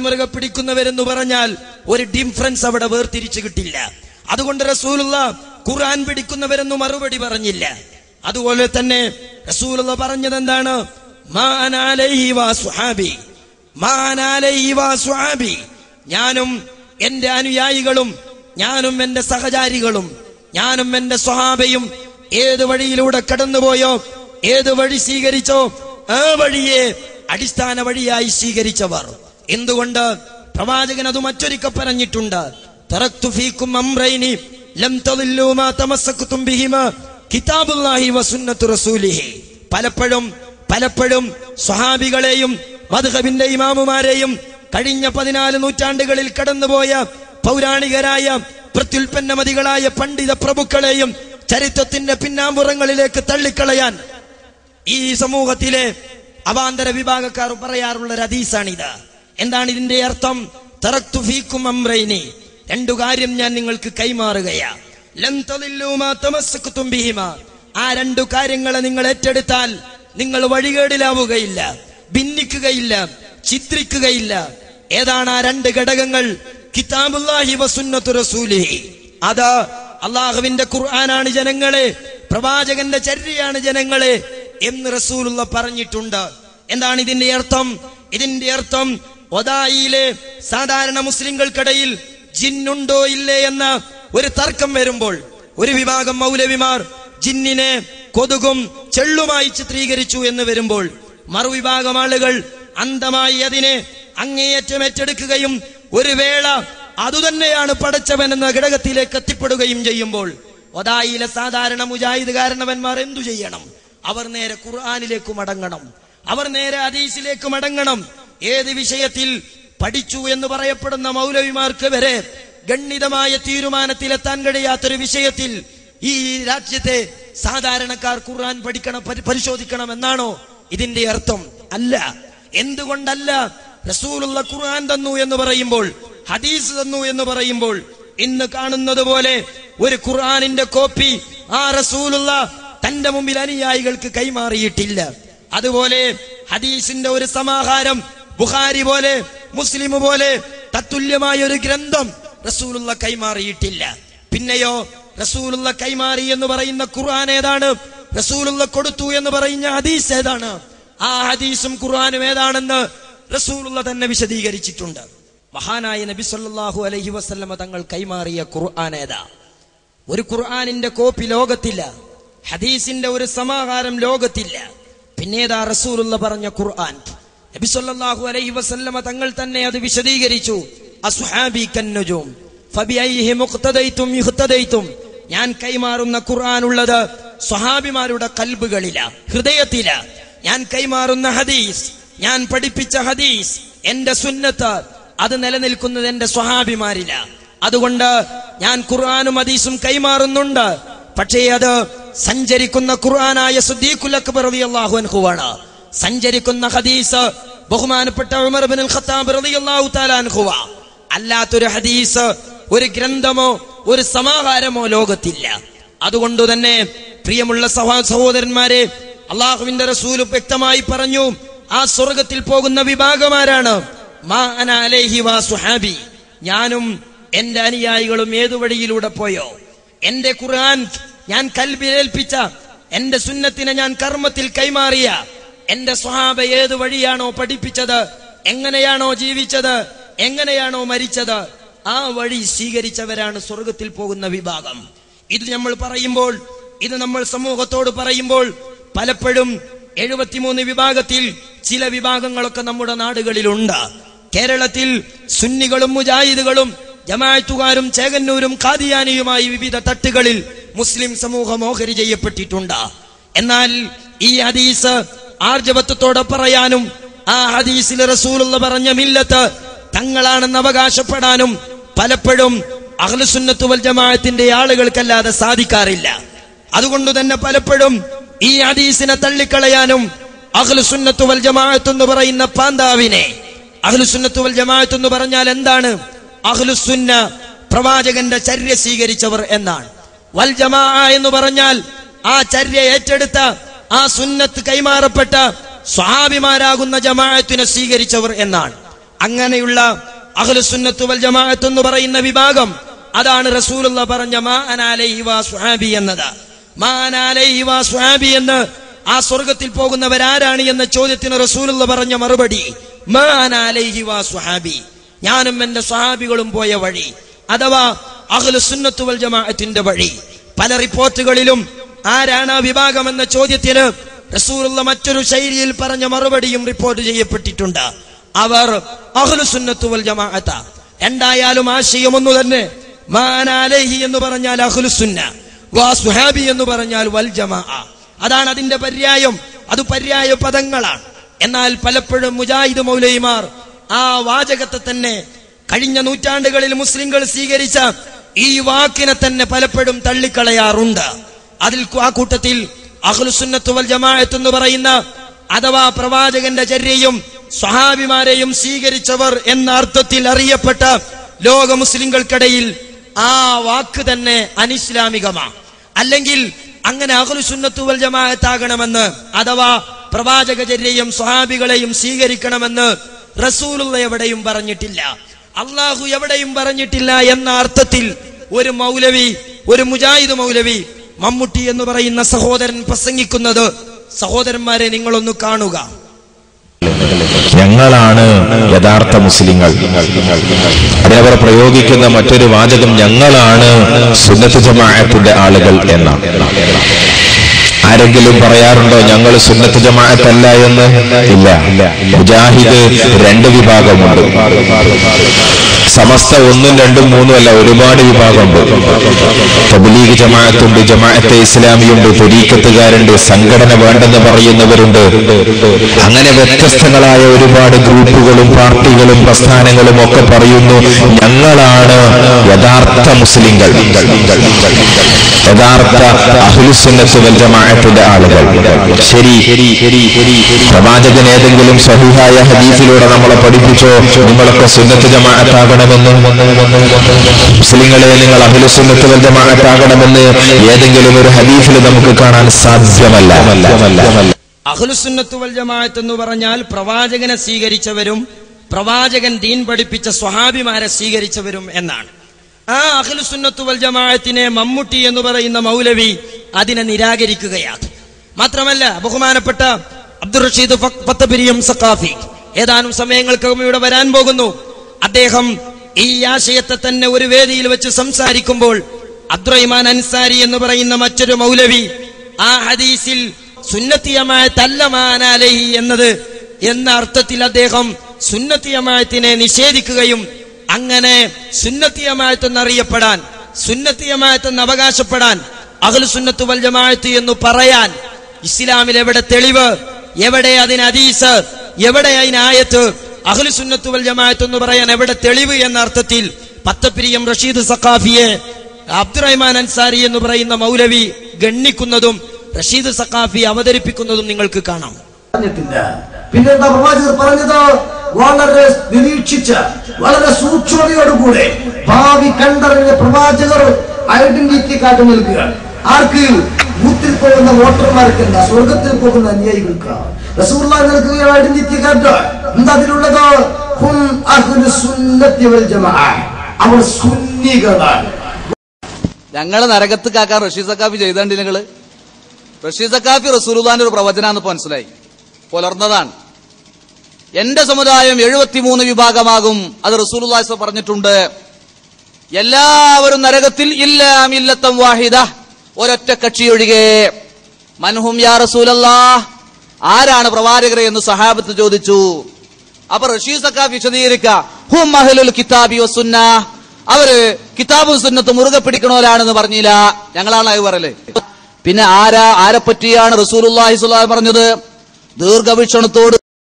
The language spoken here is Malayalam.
മുറുകെ പിടിക്കുന്നവരെന്ന് പറഞ്ഞാൽ ഒരു ഡിഫറൻസ് അവിടെ വേർതിരിച്ചു കിട്ടില്ല. അതുകൊണ്ട് റസൂലുള്ള ഖുർആൻ പിടിക്കുന്നവരെന്ന് മറുപടി പറഞ്ഞില്ല. അതുപോലെ തന്നെ റസൂലുള്ള പറഞ്ഞത് എന്താണ്? മാ അനാ അലൈഹി വസ്വഹാബി, മാ അനാ അലൈഹി വസ്വഹാബി, ഞാനും എന്റെ അനുയായികളും ഞാനും എന്റെ സഹചാരികളും ഞാനും എന്റെ സ്വഹാബയും ഏത് വഴിയിലൂടെ കടന്നുപോയോ, ഏത് വഴി സ്വീകരിച്ചോ ആ വഴിയെ അടിസ്ഥാന വഴിയായി സ്വീകരിച്ചവർ. എന്തുകൊണ്ട്? പ്രവാചകൻ അത് മറ്റൊരിക്കൽ പറഞ്ഞിട്ടുണ്ട്. തറക്തു ഫീകും അംറൈനി ലം തദില്ലു മാ തമസ്സക്തും ബിഹിമാ കിതാബുല്ലാഹി വസുന്നത്തു റസൂലിഹി. പലപ്പോഴും സ്വഹാബികളെയും മദ്ഹബിന്റെ ഇമാമുമാരെയും കഴിഞ്ഞ 14 നൂറ്റാണ്ടുകളിൽ കടന്നുപോയ പൗരാണികരായ പ്രത്യുൽപ്പന്നമതികളായ പണ്ഡിത പ്രഭുക്കളെയും ചരിത്രത്തിന്റെ പിന്നാമ്പുറങ്ങളിലേക്ക് തള്ളിക്കളയാൻ ഈ സമൂഹത്തിലെ അവാന്തര വിഭാഗക്കാർ പറയാറുള്ള ഒരു ഹദീസാണിത്. എന്താണ് ഇതിന്റെ അർത്ഥം? തറക്തു ഫീകും അംറൈനി, 2 കാര്യം ഞാൻ നിങ്ങൾക്ക് കൈമാറുകയാ. ലൻ തദില്ലു മാ തമസ്സക്തും ബിഹിമാ, ആ 2 കാര്യങ്ങളെ നിങ്ങൾ ഏറ്റെടുത്താൽ നിങ്ങൾ വഴികേടിലാവുകയില്ല, ഭിന്നിക്കുകയില്ല, ചിത്രിക്കുകയില്ല. ഏതാണ് ആ 2 ഘടകങ്ങൾ? കിതാബുല്ലാഹി വസുന്നത്തു റസൂലിഹി, അത് അള്ളാഹുവിന്റെ ഖുർആനാണ് ജനങ്ങളെ, പ്രവാചകന്റെ ചര്യയാണ് ജനങ്ങളെ എന്ന് റസൂലുള്ള പറഞ്ഞിട്ടുണ്ട്. എന്താണ് ഇതിന്റെ അർത്ഥം? ഇതിന്റെ അർത്ഥം ഒദായിലെ സാധാരണ മുസ്ലിങ്ങൾക്കിടയിൽ ജിന്നുണ്ടോ ഇല്ലേ എന്ന ഒരു തർക്കം വരുമ്പോൾ ഒരു വിഭാഗം മൗലവിമാർ ജിന്നിനെ കൊതുകും ചെള്ളുമായി ചിത്രീകരിച്ചു എന്ന് വരുമ്പോൾ മറുവിഭാഗം ആളുകൾ അന്ധമായി അതിനെ അങ്ങേയറ്റം ഏറ്റെടുക്കുകയും ഒരു വേള അതുതന്നെയാണ് പടച്ചവൻ എന്ന ഘടകത്തിലേക്ക് എത്തിപ്പെടുകയും ചെയ്യുമ്പോൾ ഒദായിലെ സാധാരണ മുജാഹിദ് കാരണവന്മാർ എന്തു ചെയ്യണം? അവർ നേരെ ഖുർആനിലേക്ക് മടങ്ങണം, അവർ നേരെ ഹദീസിലേക്ക് മടങ്ങണം. ഏത് വിഷയത്തിൽ പഠിച്ചു എന്ന് പറയപ്പെടുന്ന മൗലവിമാർക്ക് വരെ ഗണ്യമായ തീരുമാനത്തിലെത്താൻ കഴിയാത്തൊരു വിഷയത്തിൽ ഈ രാജ്യത്തെ സാധാരണക്കാർ ഖുർആൻ പഠിക്കണം, പരിശോധിക്കണം എന്നാണോ ഇതിന്റെ അർത്ഥം? അല്ല. എന്തുകൊണ്ടല്ല? റസൂലുള്ള ഖുർആൻ തന്നു എന്ന് പറയുമ്പോൾ, ഹദീസ് തന്നു എന്ന് പറയുമ്പോൾ ഇന്ന് കാണുന്നത് പോലെ ഒരു ഖുർആനിന്റെ കോപ്പി ആ റസൂലുള്ള തന്റെ മുമ്പിൽ അനുയായികൾക്ക് കൈമാറിയിട്ടില്ല. അതുപോലെ ഹദീസിന്റെ ഒരു സമാഹാരം ബുഖാരി പോലെ മുസ്ലിം പോലെ തത്തുല്യമായ ഒരു ഗ്രന്ഥം റസൂലുള്ള കൈമാറിയിട്ടില്ല. പിന്നെയോ റസൂലുള്ള കൈമാറി എന്ന് പറയുന്ന ഖുർആൻ ഏതാണ്? റസൂലുള്ള കൊടുത്തു എന്ന് പറയുന്ന ഹദീസ് ഏതാണ്? ആ ഹദീസും ഖുർആനും ഏതാണെന്ന് റസൂലുള്ള തന്നെ വിശദീകരിച്ചിട്ടുണ്ട്. മഹാനായ നബി സല്ലല്ലാഹു അലൈഹി വസല്ലമ തങ്ങൾ കൈമാറിയ ഖുർആൻ ഏതാ? ഒരു ഖുർആനിന്റെ കോപ്പി ലോകത്തില്ല, ഹദീസിന്റെ ഒരു സമാഹാരം ലോകത്തില്ല. പിന്നേതാ റസൂലുള്ള പറഞ്ഞ ഖുർആൻ? നബി സല്ലല്ലാഹു അലൈഹി വസല്ലമ തങ്ങൾ തന്നെ അത് വിശദീകരിച്ചു. അസ്ഹാബി കന്നുജൂം ഫബിഅയ്ഹി മുഖ്തദൈതും യുഖ്തദൈതും, ഞാൻ കൈമാറുന്ന ഖുർആൻ ഉള്ളത് സ്വഹാബിമാരുടെ കൽബുകളില, ഹൃദയത്തില. ഞാൻ കൈമാറുന്ന ഹദീസ്, ഞാൻ പഠിപ്പിച്ച ഹദീസ്, എന്റെ സുന്നത്ത്, അത് നിലനിൽക്കുന്നത് എന്റെ സ്വഹാബിമാരില. അതുകൊണ്ട് ഞാൻ ഖുർആനും ഹദീസും കൈമാറുന്നുണ്ട്. പക്ഷേ അത് സഞ്ചരിക്കുന്ന ഖുർആനായ സിദ്ദീഖുൽ അക്ബർ റളിയല്ലാഹു അൻഹുവാണ്. സഞ്ചരിക്കുന്ന ഹദീസ് ബഹുമാനപ്പെട്ട ഉമർ ഇബ്നുൽ ഖത്താബ് റളിയല്ലാഹു തആല അൻഹുവ. അല്ലാത്തൊരു ഹദീസ്, ഒരു ഗ്രന്ഥമോ ഒരു സമാഹാരമോ ലോകത്തില്ല. അതുകൊണ്ട് തന്നെ പ്രിയമുള്ള സഹോദരന്മാരെ, അള്ളാഹുവിന്റെ റസൂൽ വ്യക്തമായി പറഞ്ഞു, ആ സ്വർഗത്തിൽ പോകുന്ന വിഭാഗമാരാണ് മാ അന അലൈഹി വസ്വഹാബി, ഞാനും എന്റെ അനുയായികളും ഏതു വഴിയിലൂടെ പോയോ, എന്റെ ഖുർആൻ ഞാൻ കൽബിലേൽപ്പിച്ച, എന്റെ സുന്നത്തിനെ ഞാൻ കർമ്മത്തിൽ കൈമാറിയ എന്റെ സ്വഹാബ ഏത് വഴിയാണോ പഠിപ്പിച്ചത്, എങ്ങനെയാണോ ജീവിച്ചത്, എങ്ങനെയാണോ മരിച്ചത്, ആ വഴി സ്വീകരിച്ചവരാണ് സ്വർഗത്തിൽ പോകുന്ന വിഭാഗം. ഇത് നമ്മൾ പറയുമ്പോൾ, ഇത് നമ്മൾ സമൂഹത്തോട് പറയുമ്പോൾ പലപ്പോഴും 73 വിഭാഗത്തിൽ ചില വിഭാഗങ്ങളൊക്കെ നമ്മുടെ നാടുകളിലുണ്ട്. കേരളത്തിൽ സുന്നികളും മുജാഹിദുകളും ജമാഅത്തുകാരും ചേകന്നൂരും ഖാദിയാനിയുമായി വിവിധ തട്ടുകളിൽ മുസ്ലിം സമൂഹം ഓഹരി ചെയ്യപ്പെട്ടിട്ടുണ്ട്. എന്നാൽ ഈ ഹദീസ് ആർജവത്വത്തോടെ പറയാനും ആ ഹദീസിൽ റസൂലുള്ള പറഞ്ഞ മില്ലത്ത് തങ്ങളാണെന്ന് അവകാശപ്പെടാനും പലപ്പോഴും അഹ്ലുസുന്നത്ത് വൽ ജമാഅത്തിന്റെ ആളുകൾക്കല്ലാതെ സാധിക്കാറില്ല. അതുകൊണ്ട് തന്നെ പലപ്പോഴും ഈ ഹദീസിനെ തള്ളിക്കളയാനും അഹ്ലുസുന്നത്ത് വൽ ജമാഅത്ത് എന്ന് പറയുന്ന പാന്താവിനെ, അഹ്ലുസുന്നത്ത് വൽ ജമാഅത്ത് എന്ന് പറഞ്ഞാൽ എന്താണ്? അഹ്ലുസുന്ന പ്രവാചകന്റെ ചര്യ സ്വീകരിച്ചവർ എന്നാണ്. വൽ ജമാഅ എന്ന് പറഞ്ഞാൽ ആ ചര്യ ഏറ്റെടുത്ത, ആ സുന്നത്ത് കൈമാറപ്പെട്ട സ്വഹാബിമാരാകുന്ന ജമാഅത്തിനെ സ്വീകരിച്ചവർ എന്നാണ്. അങ്ങനെയുള്ള അഹ്ലുസുന്നത്ത് വൽ ജമാഅത്ത് എന്ന് പറയുന്ന വിഭാഗം, അതാണ് റസൂലുള്ള പറഞ്ഞ മാ അന അലൈഹി വസ്വഹാബി എന്നത്. മാ അന അലൈഹി വസ്വഹാബി എന്ന് ആ സ്വർഗത്തിൽ പോകുന്നവരാരാണ് എന്ന ചോദ്യത്തിന് റസൂലുള്ള പറഞ്ഞ മറുപടി മാ അന അലൈഹി വസ്വഹാബി, ഞാനും എന്റെ സ്വഹാബികളും പോയ വഴി, അഥവാ അഹ്ലുസുന്നത്ത് വൽ ജമാഅത്തിന്റെ വഴി. പല റിപ്പോർട്ടുകളിലും ആരാണ് ആ വിഭാഗം എന്ന ചോദ്യത്തിന് റസൂലുള്ള മറ്റൊരു ശൈലിയിൽ പറഞ്ഞ മറുപടിയും റിപ്പോർട്ട് ചെയ്യപ്പെട്ടിട്ടുണ്ട്. അവർ അഹ്ലുസുന്നത്ത് വൽ ജമാഅത്ത. എന്തായാലും ആശയം ഒന്നു തന്നെ. മാ അന അലൈഹി എന്ന് പറഞ്ഞാൽ അഹ്ലുസുന്ന, വസ്വഹാബി എന്ന് പറഞ്ഞാൽ വൽ ജമാഅ. അതാണ് അതിന്റെ പര്യായം. അത് പര്യായ പദങ്ങളാണ്. എന്നാൽ പലപ്പോഴും മുജാഹിദ് മൗലവിമാർ ആ വാചകത്തെ തന്നെ, കഴിഞ്ഞ നൂറ്റാണ്ടുകളിൽ മുസ്ലിങ്ങൾ സ്വീകരിച്ച ഈ വാക്കിനെ തന്നെ പലപ്പോഴും തള്ളിക്കളയാറുണ്ട്. അതിൽ ആ കൂട്ടത്തിൽ അഹ്ലുസുന്നത്ത് വൽ ജമാഅത്ത് എന്ന് പറയുന്ന, അഥവാ പ്രവാചകന്റെ ചര്യയും സ്വഹാബിമാരെയും സ്വീകരിച്ചവർ എന്ന അർത്ഥത്തിൽ അറിയപ്പെട്ട ലോക മുസ്ലിങ്ങൾക്കിടയിൽ ആ വാക്ക് തന്നെ അനിസ്ലാമികമാണ്. അല്ലെങ്കിൽ അങ്ങനെ അഹ്ലുസുന്നത്ത് വൽ ജമാഅത്താകണമെന്ന്, അഥവാ പ്രവാചകചര്യയും സ്വഹാബികളെയും സ്വീകരിക്കണമെന്ന് റസൂലുള്ള എവിടെയും പറഞ്ഞിട്ടില്ല, അള്ളാഹു എവിടെയും പറഞ്ഞിട്ടില്ല എന്ന അർത്ഥത്തിൽ ഒരു മൗലവി, ഒരു മുജാഹിദ് മൗലവി, മമ്മൂട്ടി എന്ന് പറയുന്ന സഹോദരൻ പ്രസംഗിക്കുന്നത് സഹോദരന്മാരെ നിങ്ങളൊന്ന് കാണുക. ഞങ്ങളാണ് യഥാർത്ഥ മുസ്ലിങ്ങൾ. അതേവർ പ്രയോഗിക്കുന്ന മറ്റൊരു വാചകം ഞങ്ങളാണ് സുന്നത്ത് ജമാഅത്തിന്റെ ആളുകൾ എന്നാണ്. ആരെങ്കിലും പറയാറുണ്ടോ ഞങ്ങൾ സുന്നത്ത് ജമാഅത്തല്ല എന്ന്? ഇല്ല. മുജാഹിദ് രണ്ട് വിഭാഗമുണ്ട്. സമസ്ത ഒന്നും രണ്ടും മൂന്നും അല്ല, ഒരുപാട് വിഭാഗമുണ്ട്. തബ്ലീഗ് ജമാഅത്തുണ്ട്, ജമാഅത്തെ ഇസ്ലാമിയുണ്ട്, തരീഖത്തുകാരുണ്ട്, സംഘടന വേണ്ടെന്ന് പറയുന്നവരുണ്ട്. അങ്ങനെ വ്യത്യസ്തങ്ങളായ ഒരുപാട് ഗ്രൂപ്പുകളും പാർട്ടികളും പ്രസ്ഥാനങ്ങളും ഒക്കെ പറയുന്നു ഞങ്ങളാണ് യഥാർത്ഥ മുസ്ലിങ്ങൾ, യഥാർത്ഥ അഹ്ലുസുന്നത്ത് വൽ ജമാഅത്തിന്റെ ആളുകൾ. ശരി, പ്രവാചകൻ ഏതെങ്കിലും സ്വഹീഹായ ഹദീസിലൂടെ നമ്മളെ പഠിപ്പിച്ചോ നിങ്ങളൊക്കെ സുന്നത്ത് ജമാഅത്താകണമെന്ന്? മുസ്ലിങ്ങളെ നിങ്ങൾ അഹ്ലുസുന്നത്ത് വൽ ജമാഅത്താകണമെന്ന് ഏതെങ്കിലും ഒരു ഹദീസിൽ നമുക്ക് കാണാൻ സാധ്യമല്ല. അഹ്ലുസുന്നത്ത് വൽ ജമാഅത്ത് എന്ന് പറഞ്ഞാൽ പ്രവാചകനെ സ്വീകരിച്ചവരും പ്രവാചകൻ ദീൻ പഠിപ്പിച്ച സ്വഹാബിമാരെ സ്വീകരിച്ചവരും എന്നാണ്. ആ അഹ്ലുസുന്നത്ത് വൽ ജമാഅത്തിനെ മമ്മൂട്ടി എന്ന് പറയുന്ന മൗലവി അതിനെ നിരാകരിക്കുകയാണ്. മാത്രമല്ല, ബഹുമാനപ്പെട്ട അബ്ദുർ റഷീദ് ഫത്തബിരിയം സഖാഫി ഏതാനും സമയങ്ങൾക്കകം ഇവിടെ വരാൻ പോകുന്നു. അദ്ദേഹം ഈ ആശയത്തെ തന്നെ ഒരു വേദിയിൽ വെച്ച് സംസാരിക്കുമ്പോൾ അബ്ദുറഹിമാൻ അൻസാരി എന്ന് പറയുന്ന മറ്റൊരു മൗലവി ആ ഹദീസിൽ സുന്നത്തി ജമാഅത്ത് അല്ല മാ അന അലൈഹി എന്നത് എന്ന അർത്ഥത്തിൽ അദ്ദേഹം സുന്നത്തി ജമാഅത്തിനെ നിഷേധിക്കുകയും അങ്ങനെ സുന്നത്തി ജമാഅത്ത് എന്നറിയപ്പെടാൻ, സുന്നത്തി ജമാഅത്ത് എന്ന് അവകാശപ്പെടാൻ, അഹ്ലുസുന്നത്ത് വൽ ജമാഅത്ത് എന്ന് പറയാൻ ഇസ്ലാമിൽ എവിടെ തെളിവ്, എവിടെ അതിന് ഹദീസ്, എവിടെ അതിന് ആയത്ത്? അഹ്ലുസുന്നത്ത് വൽ ജമാഅത്ത് എന്ന് പറയാൻ എവിടെ തെളിവ് എന്ന അർത്ഥത്തിൽ പത്തപ്പിരിയം റഷീദ് സഖാഫിയെ അബ്ദുറഹിമാൻ അൻസാരി എന്ന് പറയുന്ന മൗലവി ഗണ്ണിക്കുന്നതും റഷീദ് സഖാഫി അവതരിപ്പിക്കുന്നതും നിങ്ങൾക്ക് കാണാം. പിന്നെന്താ പ്രവാചകർ പറഞ്ഞത്? വളരെ നിരീക്ഷിച്ച് വളരെ സൂക്ഷ്മതയോടുകൂടെ ഭാവി കണ്ടറിഞ്ഞ പ്രവാചകർ ഐഡന്റിറ്റി കാട്ടി നൽകുക. ആർക്ക്? ബൂത്തിൽ പോകുന്ന വോട്ടർമാർക്കല്ല, സ്വർഗത്തിൽ പോകുന്ന അനുയായികൾക്ക് റസൂലുള്ളാഹി നൽകുകയാണ് ഐഡന്റിറ്റി കാർഡ്. എന്താ അതിലുള്ളത്? ഹും അഹ്ലുസുന്നത്തി വൽ ജമാഅ, അവർ സുന്നികളാണ്. ഞങ്ങളെ നരകത്ത് കാക്കാൻ റഷീദ് സഖാഫി ചെയ്തണ്ട്. നിങ്ങള് റഷീദ് സഖാഫി റസൂലുള്ളാഹിന്റെ ഒരു പ്രവചനാന്ന് മനസ്സിലായി, പുലർന്നതാണ്. എന്റെ സമുദായം 73 വിഭാഗമാകും, അത് റസൂലുള്ളാഹി പറഞ്ഞിട്ടുണ്ട്. എല്ലാവരും നരകത്തിൽ ഇല്ലാ മില്ലത്തൻ വാഹിദ, ഒരൊറ്റ കക്ഷിയൊഴികെ. മൻഹും യാ റസൂലല്ലാഹ്, ആരാണ് പ്രവാചകരെ എന്ന് സഹാബത്ത് ചോദിച്ചു. അപ്പൊ റഷീദ് സഖാഫി വിശദീകരിക്കുക, ഹും അഹ്ലുൽ കിതാബി വസുന്ന, അവര് കിതാബും സുന്നത്തും മുറുകെ പിടിക്കണോരാണെന്ന് പറഞ്ഞില്ല, ഞങ്ങളാണ് അത് പറയല്. പിന്നെ ആരെ പറ്റിയാണ് റസൂലുള്ളാഹി സ്വല്ലല്ലാഹു അലൈഹി വസല്ലം പറഞ്ഞത്? ദീർഘവീക്ഷണത്തോട്